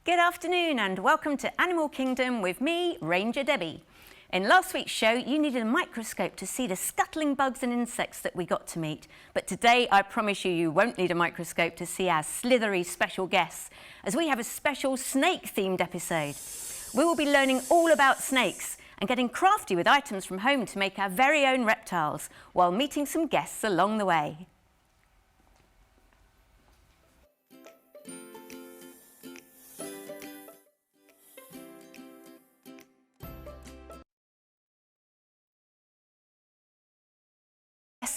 Good afternoon and welcome to Animal Kingdom with me, Ranger Debbie. In last week's show, you needed a microscope to see the scuttling bugs and insects that we got to meet. But today, I promise you, you won't need a microscope to see our slithery special guests, as we have a special snake-themed episode. We will be learning all about snakes and getting crafty with items from home to make our very own reptiles, while meeting some guests along the way.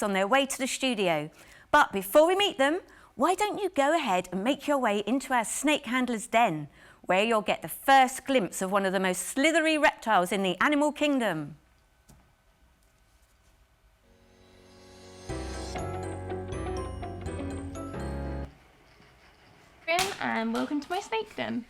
On their way to the studio. But before we meet them, why don't you go ahead and make your way into our snake handler's den, where you'll get the first glimpse of one of the most slithery reptiles in the animal kingdom. And welcome to my snake den.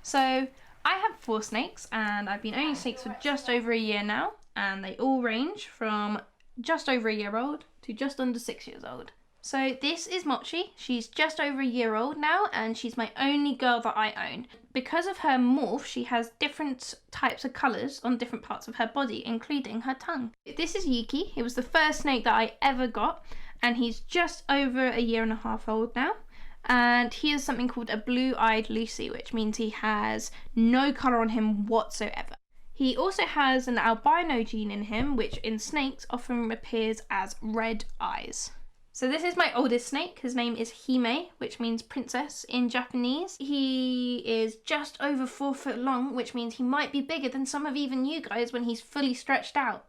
So I have 4 snakes and I've been owning snakes for just over a year now, and they all range from just over a year old to just under 6 years old. So this is Mochi. She's just over a year old now and she's my only girl that I own. Because of her morph, she has different types of colours on different parts of her body, including her tongue. This is Yuki. It was the first snake that I ever got, and he's just over a year and a half old now. And he is something called a blue-eyed Lucy, which means he has no colour on him whatsoever. He also has an albino gene in him, which in snakes often appears as red eyes. So this is my oldest snake. His name is Hime, which means princess in Japanese. He is just over 4 foot long, which means he might be bigger than some of even you guys when he's fully stretched out.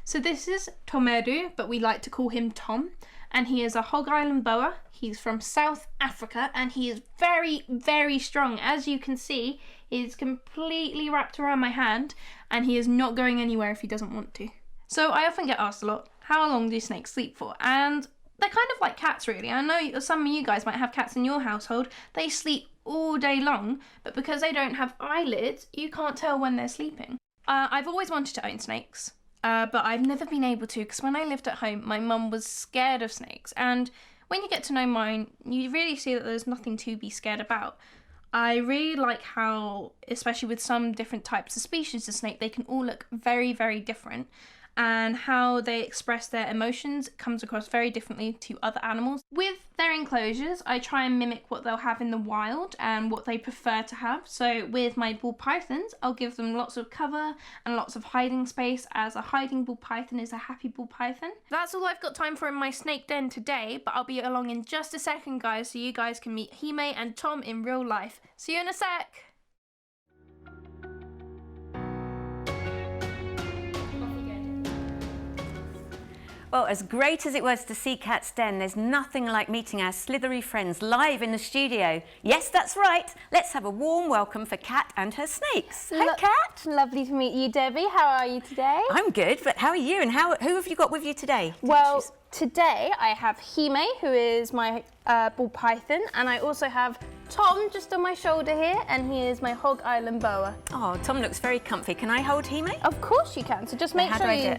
So this is Tomeru, but we like to call him Tom, and he is a Hog Island boa. He's from South Africa and he is very, very strong. As you can see, he's completely wrapped around my hand and he is not going anywhere if he doesn't want to. So I often get asked a lot, how long do snakes sleep for? And they're kind of like cats really. I know some of you guys might have cats in your household. They sleep all day long, but because they don't have eyelids, you can't tell when they're sleeping. I've always wanted to own snakes. But I've never been able to, because when I lived at home, my mum was scared of snakes. And when you get to know mine, you really see that there's nothing to be scared about. I really like how, especially with some different types of species of snake, they can all look very, very different. And how they express their emotions comes across very differently to other animals. With their enclosures, I try and mimic what they'll have in the wild and what they prefer to have. So with my ball pythons, I'll give them lots of cover and lots of hiding space, as a hiding ball python is a happy ball python. That's all I've got time for in my snake den today, but I'll be along in just a second, guys, so you guys can meet Hime and Tom in real life. See you in a sec! Well, as great as it was to see Kat's den, there's nothing like meeting our slithery friends live in the studio. Yes, that's right. Let's have a warm welcome for Kat and her snakes. Hi, Kat. Lovely to meet you, Debbie. How are you today? I'm good, but how are you? And who have you got with you today? Well, today I have Hime, who is my ball python, and I also have Tom just on my shoulder here, and he is my Hog Island boa. Oh, Tom looks very comfy. Can I hold Hime? Of course you can. So just make sure you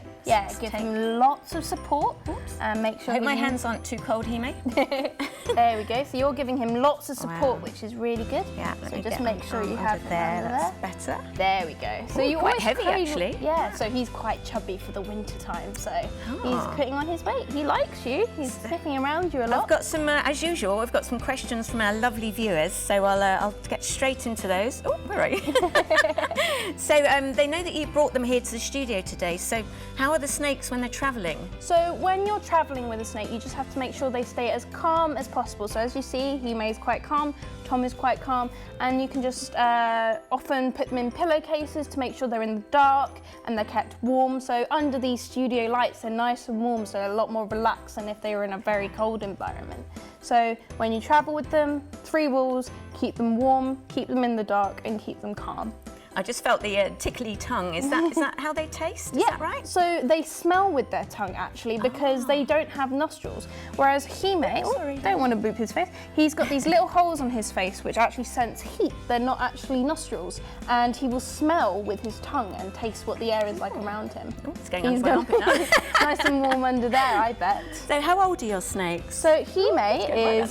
give him lots of support. Oops. And make sure I hope my hands aren't too cold, Hime. There we go. So you're giving him lots of support, which is really good. Yeah. So just make sure you have him there. under That's better. There we go. So you quite heavy actually. Yeah. So he's quite chubby for the winter time. So he's putting on his weight. He likes you. He's sniffing around you a lot. I've got some, as usual, I've got some questions from our lovely viewers. So I'll get straight into those. Oh, where are you? So they know that you brought them here to the studio today. So how are the snakes when they're travelling? So when you're travelling with a snake, you just have to make sure they stay as calm as possible. So as you see, Hime is quite calm, Tom is quite calm, and you can just often put them in pillowcases to make sure they're in the dark and they're kept warm. So under these studio lights, they're nice and warm, so they're a lot more relaxed than if they were in a very cold environment. So when you travel with them, 3 rules: keep them warm, keep them in the dark, and keep them calm. I just felt the tickly tongue. Is that how they taste? Is that right? So they smell with their tongue actually, because they don't have nostrils. Whereas Hime, don't want to boop his face, he's got these little holes on his face which actually sense heat. They're not actually nostrils, and he will smell with his tongue and taste what the air is like around him. Ooh, it's going on to my armpit now. Nice and warm under there, I bet. So how old are your snakes? So Hime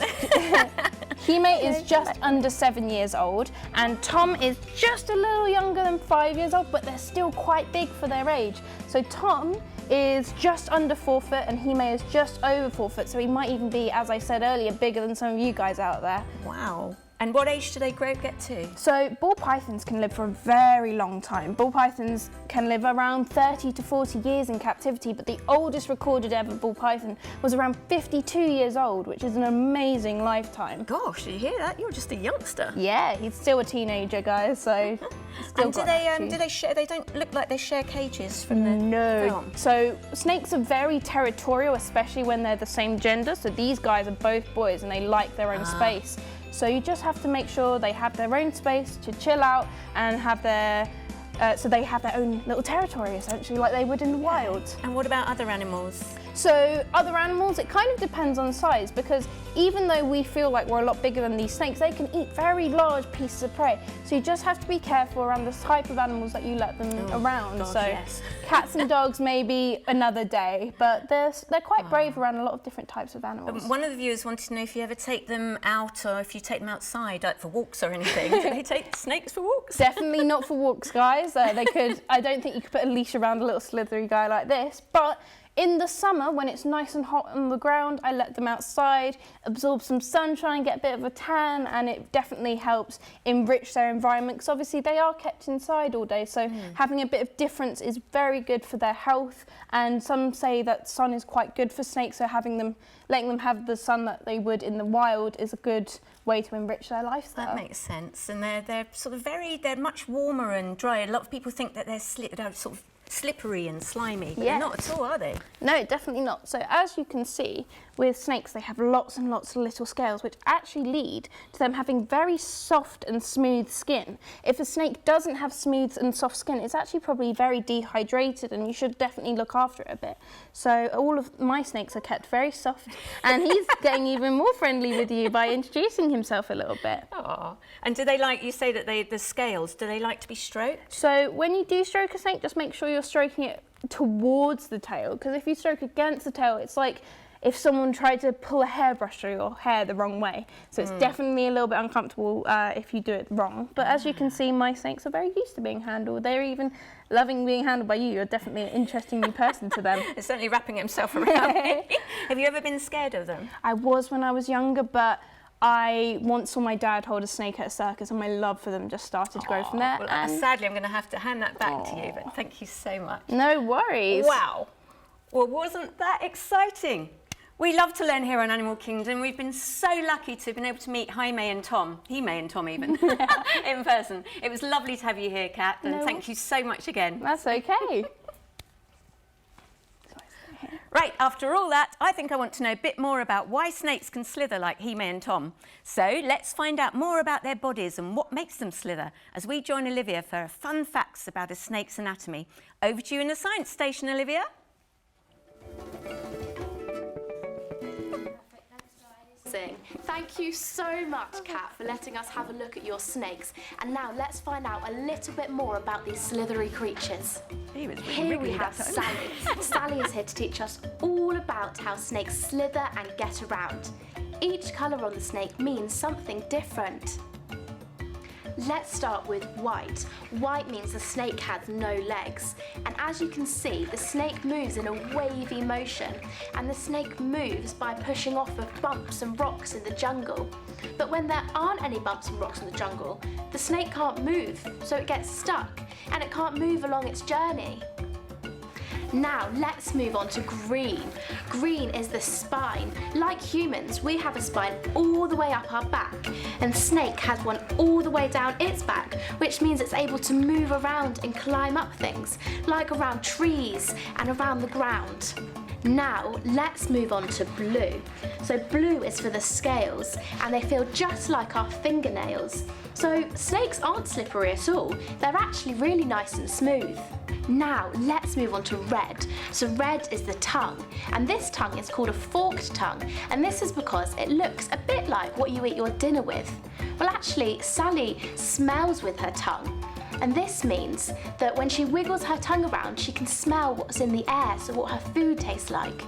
Hime is just under 7 years old, and Tom is just a little younger than 5 years old, but they're still quite big for their age. So Tom is just under 4 foot and Hime is just over 4 foot, so he might even be, as I said earlier, bigger than some of you guys out there. Wow. And what age do they get to? So ball pythons can live for a very long time. Ball pythons can live around 30 to 40 years in captivity, but the oldest recorded ever ball python was around 52 years old, which is an amazing lifetime. Gosh, did you hear that? You're just a youngster. Yeah, he's still a teenager, guys, so still And do they share, they don't look like they share cages from the No. film? So snakes are very territorial, especially when they're the same gender. So these guys are both boys and they like their own space. So you just have to make sure they have their own space to chill out and have their, so they have their own little territory essentially, like they would in the wild. And what about other animals? So other animals, it kind of depends on size, because even though we feel like we're a lot bigger than these snakes, they can eat very large pieces of prey. So you just have to be careful around the type of animals that you let them around. God, so yes. cats and dogs maybe another day, but they're quite brave around a lot of different types of animals. One of the viewers wanted to know if you ever take them out or if you take them outside, like for walks or anything. Do they take snakes for walks? Definitely not for walks, guys. They could. I don't think you could put a leash around a little slithery guy like this, but in the summer, when it's nice and hot on the ground, I let them outside, absorb some sunshine, get a bit of a tan, and it definitely helps enrich their environment, because obviously they are kept inside all day, so having a bit of difference is very good for their health, and some say that sun is quite good for snakes, so letting them have the sun that they would in the wild is a good way to enrich their lifestyle. That makes sense, and they're sort of they're much warmer and dry. A lot of people think that they're sort of slippery and slimy, but they're not at all, are they? No, definitely not. So as you can see, with snakes, they have lots and lots of little scales, which actually lead to them having very soft and smooth skin. If a snake doesn't have smooth and soft skin, it's actually probably very dehydrated, and you should definitely look after it a bit. So all of my snakes are kept very soft, and he's getting even more friendly with you by introducing himself a little bit. Oh, and do they like, you say that the scales, do they like to be stroked? So when you do stroke a snake, just make sure you're stroking it towards the tail, because if you stroke against the tail, it's like if someone tried to pull a hairbrush through your hair the wrong way. So it's definitely a little bit uncomfortable if you do it wrong. But as you can see, my snakes are very used to being handled. They're even loving being handled by you. You're definitely an interesting new person to them. It's certainly wrapping himself around me. Have you ever been scared of them? I was when I was younger, but I once saw my dad hold a snake at a circus, and my love for them just started to grow from there. Well, and sadly, I'm going to have to hand that back to you, but thank you so much. no worries. Wow. Well, wasn't that exciting? We love to learn here on Animal Kingdom. We've been so lucky to have been able to meet Hime and Tom even, in person. It was lovely to have you here, Kat, and thank you so much again. That's okay. Right, after all that, I think I want to know a bit more about why snakes can slither like Hime and Tom. So let's find out more about their bodies and what makes them slither as we join Olivia for fun facts about a snake's anatomy. Over to you in the science station, Olivia. Thank you so much, Kat, for letting us have a look at your snakes. And now let's find out a little bit more about these slithery creatures. Here we have Sally. Sally is here to teach us all about how snakes slither and get around. Each colour on the snake means something different. Let's start with white. White means the snake has no legs. And as you can see, the snake moves in a wavy motion. And the snake moves by pushing off of bumps and rocks in the jungle. But when there aren't any bumps and rocks in the jungle, the snake can't move, so it gets stuck and it can't move along its journey. Now let's move on to green. Green is the spine. Like humans, we have a spine all the way up our back, and snake has one all the way down its back, which means it's able to move around and climb up things, like around trees and around the ground. Now let's move on to blue. So blue is for the scales, and they feel just like our fingernails. So snakes aren't slippery at all. They're actually really nice and smooth. Now let's move on to red. So red is the tongue, and this tongue is called a forked tongue, and this is because it looks a bit like what you eat your dinner with. Well, actually, Sally smells with her tongue, and this means that when she wiggles her tongue around, she can smell what's in the air, so what her food tastes like.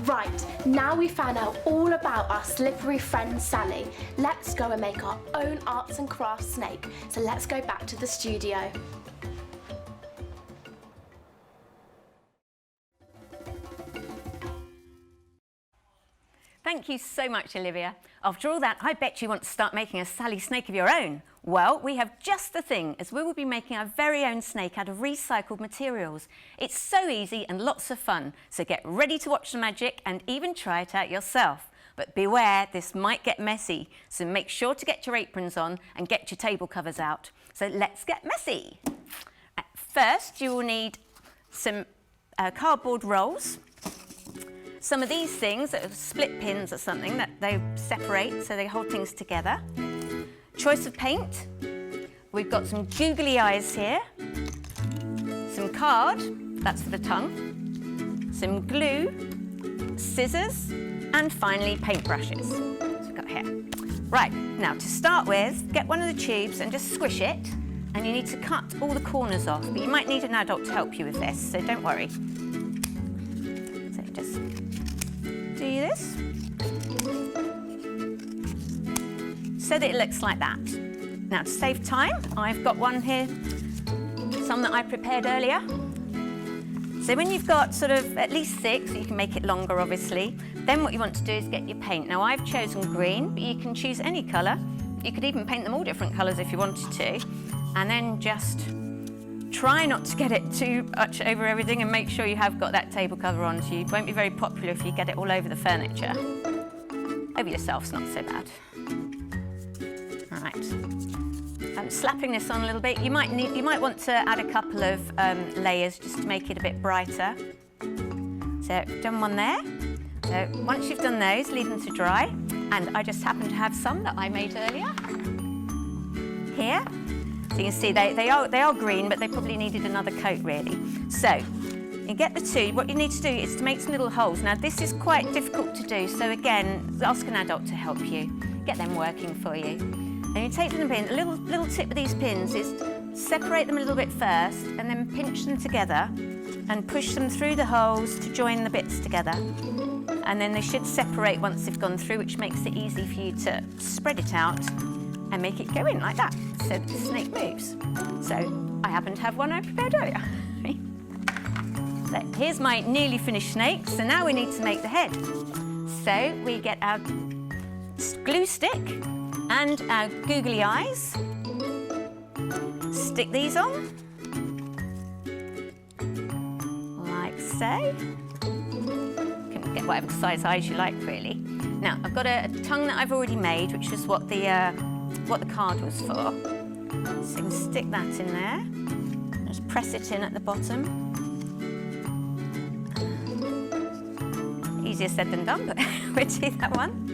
Right, now we found out all about our slippery friend Sally. Let's go and make our own arts and crafts snake. So let's go back to the studio. Thank you so much, Olivia. After all that, I bet you want to start making a Sally snake of your own. Well, we have just the thing, as we will be making our very own snake out of recycled materials. It's so easy and lots of fun, so get ready to watch the magic and even try it out yourself. But beware, this might get messy, so make sure to get your aprons on and get your table covers out. So let's get messy. First, you will need some cardboard rolls. Some of these things that are split pins or something that they separate so they hold things together. Choice of paint. We've got some googly eyes here. Some card, that's for the tongue. Some glue, scissors, and finally paintbrushes. So we've got here. Right, now to start with, get one of the tubes and just squish it. And you need to cut all the corners off, but you might need an adult to help you with this, so don't worry. So just do this so that it looks like that. Now to save time, I've got one here, some that I prepared earlier. So when you've got sort of at least 6, you can make it longer obviously, then what you want to do is get your paint. Now I've chosen green, but you can choose any colour. You could even paint them all different colours if you wanted to, and then just try not to get it too much over everything and make sure you have got that table cover on, so you won't be very popular if you get it all over the furniture. Over yourself's not so bad. All right. I'm slapping this on a little bit. You might want to add a couple of layers just to make it a bit brighter. So done one there. So once you've done those, leave them to dry. And I just happen to have some that I made earlier here. So you can see they are green, but they probably needed another coat really. So you get the two. What you need to do is to make some little holes. Now this is quite difficult to do, so again, ask an adult to help you. Get them working for you. And you take them pin. A little tip with these pins is separate them a little bit first, and then pinch them together, and push them through the holes to join the bits together. And then they should separate once they've gone through, which makes it easy for you to spread it out and make it go in like that, so that the snake moves. So I happen to have one I prepared earlier. So here's my nearly finished snake. So now we need to make the head. So we get our glue stick and our googly eyes. Stick these on, like so. You can get whatever size eyes you like, really. Now I've got a tongue that I've already made, which is what the card was for. So you can stick that in there. Just press it in at the bottom. Easier said than done, but we'll do that one.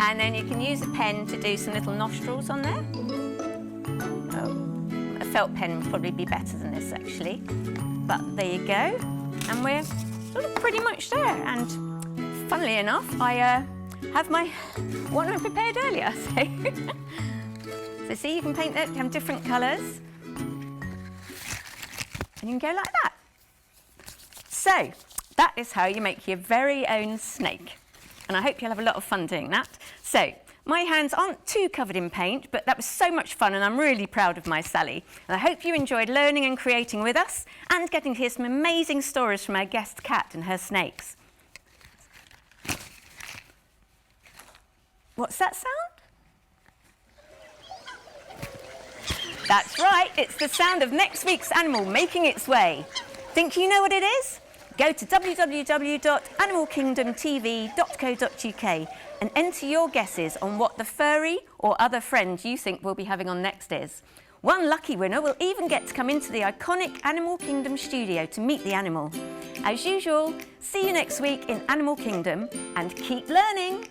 And then you can use a pen to do some little nostrils on there. Oh, a felt pen would probably be better than this actually. But there you go. And we're sort of pretty much there. And funnily enough, I have my one I prepared earlier. So see, you can paint it, have different colours. And you can go like that. So that is how you make your very own snake. And I hope you'll have a lot of fun doing that. So my hands aren't too covered in paint, but that was so much fun and I'm really proud of my Sally. And I hope you enjoyed learning and creating with us and getting to hear some amazing stories from our guest Kat and her snakes. What's that sound? That's right, it's the sound of next week's animal making its way. Think you know what it is? Go to www.animalkingdomtv.co.uk and enter your guesses on what the furry or other friend you think we'll be having on next is. One lucky winner will even get to come into the iconic Animal Kingdom studio to meet the animal. As usual, see you next week in Animal Kingdom and keep learning!